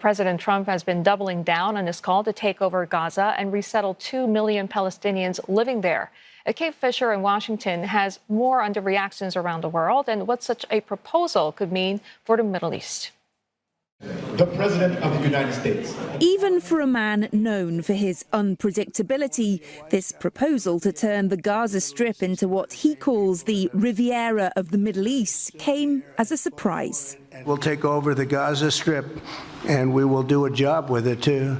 President Trump has been doubling down on his call to take over Gaza and resettle 2 million Palestinians living there. Kate Fisher in Washington has more on the reactions around the world and what such a proposal could mean for the Middle East. The President of the United States. Even for a man known for his unpredictability, this proposal to turn the Gaza Strip into what he calls the Riviera of the Middle East came as a surprise. We'll take over the Gaza Strip and we will do a job with it too.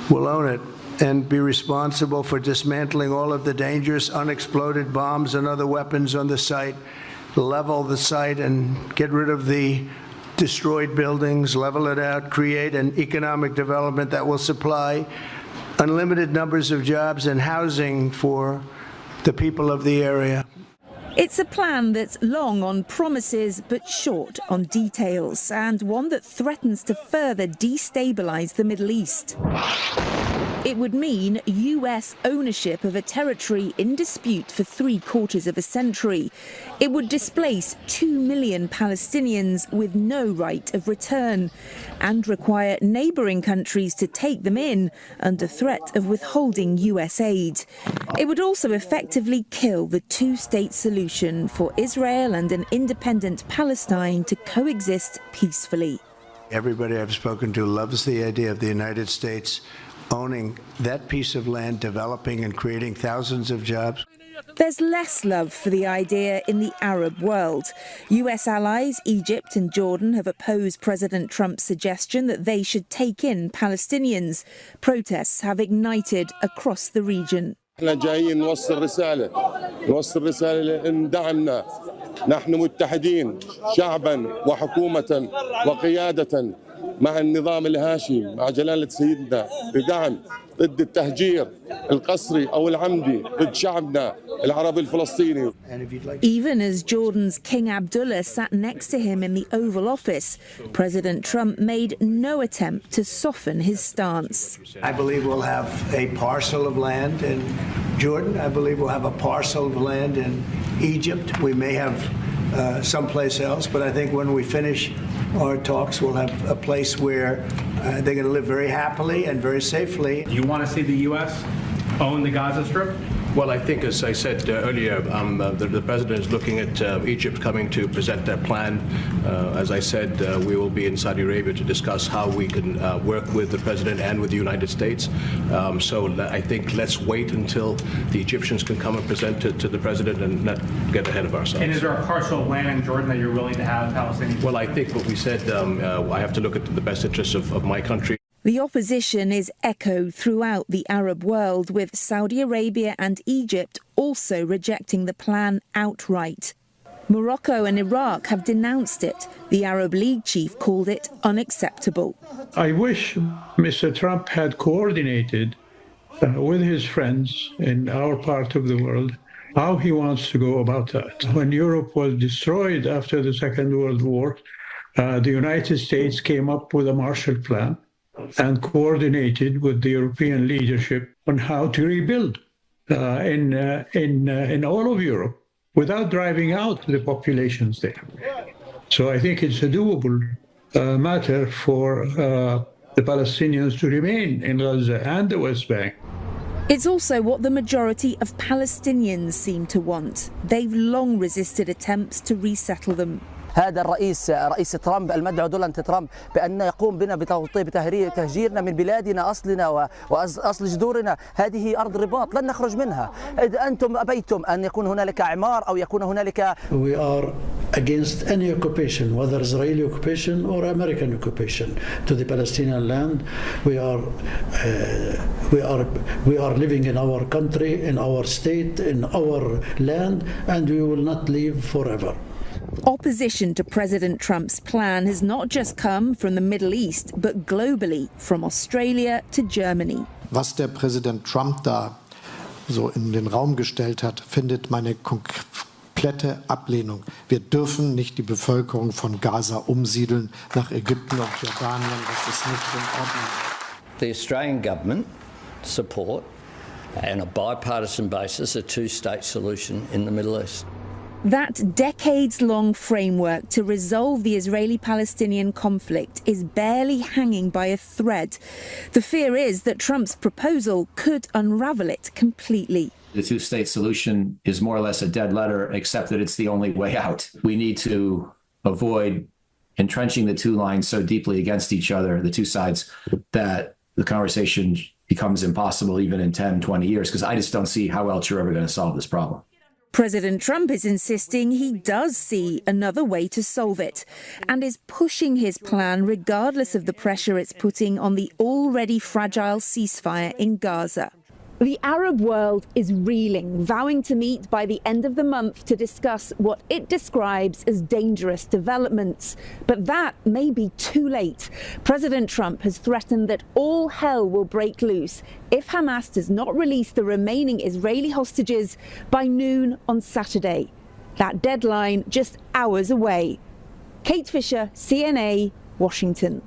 We'll own it and be responsible for dismantling all of the dangerous unexploded bombs and other weapons on the site, level the site and get rid of the destroyed buildings, level it out, create an economic development that will supply unlimited numbers of jobs and housing for the people of the area. It's a plan that's long on promises but short on details, and one that threatens to further destabilize the Middle East. It would mean US ownership of a territory in dispute for 3/4 of a century. It would displace 2 million Palestinians with no right of return and require neighbouring countries to take them in under threat of withholding US aid. It would also effectively kill the two-state solution for Israel and an independent Palestine to coexist peacefully. Everybody I've spoken to loves the idea of the United States owning that piece of land, developing and creating thousands of jobs. There's less love for the idea in the Arab world. US allies Egypt and Jordan have opposed President Trump's suggestion that they should take in Palestinians. Protests have ignited across the region. احنا جايين نوصل رسالة لأن دعمنا نحن متحدين شعبا وحكومة وقيادة مع النظام الهاشمي مع جلالة سيدنا بدعم ضد التهجير القسري أو العمدي ضد شعبنا العربي الفلسطيني. Even as Jordan's King Abdullah sat next to him in the Oval Office, President Trump made no attempt to soften his stance. I believe we'll have a parcel of land in Jordan. I believe we'll have a parcel of land in Egypt. We may have someplace else, but I think when we finish our talks, we'll have a place where they're going to live very happily and very safely. Do you want to see the U.S. own the Gaza Strip? Well, I think, as I said earlier, the President is looking at Egypt coming to present their plan. As I said, we will be in Saudi Arabia to discuss how we can work with the President and with the United States. So I think let's wait until the Egyptians can come and present it to the President and not get ahead of ourselves. And is there a parcel of land in Jordan that you're willing to have Palestinians? Well, I think what we said, I have to look at the best interests of my country. The opposition is echoed throughout the Arab world, with Saudi Arabia and Egypt also rejecting the plan outright. Morocco and Iraq have denounced it. The Arab League chief called it unacceptable. I wish Mr. Trump had coordinated with his friends in our part of the world how he wants to go about that. When Europe was destroyed after the Second World War, the United States came up with a Marshall Plan and coordinated with the European leadership on how to rebuild in all of Europe without driving out the populations there. So I think it's a doable matter for the Palestinians to remain in Gaza and the West Bank. It's also what the majority of Palestinians seem to want. They've long resisted attempts to resettle them. هذا رئيس ترامب المدعو دونالد ترامب بأن يقوم بنا بتهجيرنا من بلادنا أصلنا وأصل جذورنا. هذه أرض رباط لن نخرج منها إذا أنتم أبيتم أن يكون هنالك إعمار أو يكون هنالك. We are against any occupation, whether Israeli occupation or American occupation to the Palestinian land. We are living in our country, in our state, in our land, and we will not leave forever. Opposition to President Trump's plan has not just come from the Middle East, but globally, from Australia to Germany. Was der Präsident Trump da so in den Raum gestellt hat, findet meine komplette Ablehnung. Wir dürfen nicht die Bevölkerung von Gaza umsiedeln nach Ägypten und Jordanien. Das ist nicht in Ordnung. The Australian government support, on a bipartisan basis, a two-state solution in the Middle East. That decades-long framework to resolve the Israeli-Palestinian conflict is barely hanging by a thread. The fear is that Trump's proposal could unravel it completely. The two-state solution is more or less a dead letter, except that it's the only way out. We need to avoid entrenching the two lines so deeply against each other, the two sides, that the conversation becomes impossible even in 10, 20 years, because I just don't see how else you're ever going to solve this problem. President Trump is insisting he does see another way to solve it and is pushing his plan regardless of the pressure it's putting on the already fragile ceasefire in Gaza. The Arab world is reeling, vowing to meet by the end of the month to discuss what it describes as dangerous developments. But that may be too late. President Trump has threatened that all hell will break loose if Hamas does not release the remaining Israeli hostages by noon on Saturday. That deadline just hours away. Kate Fisher, CNA, Washington.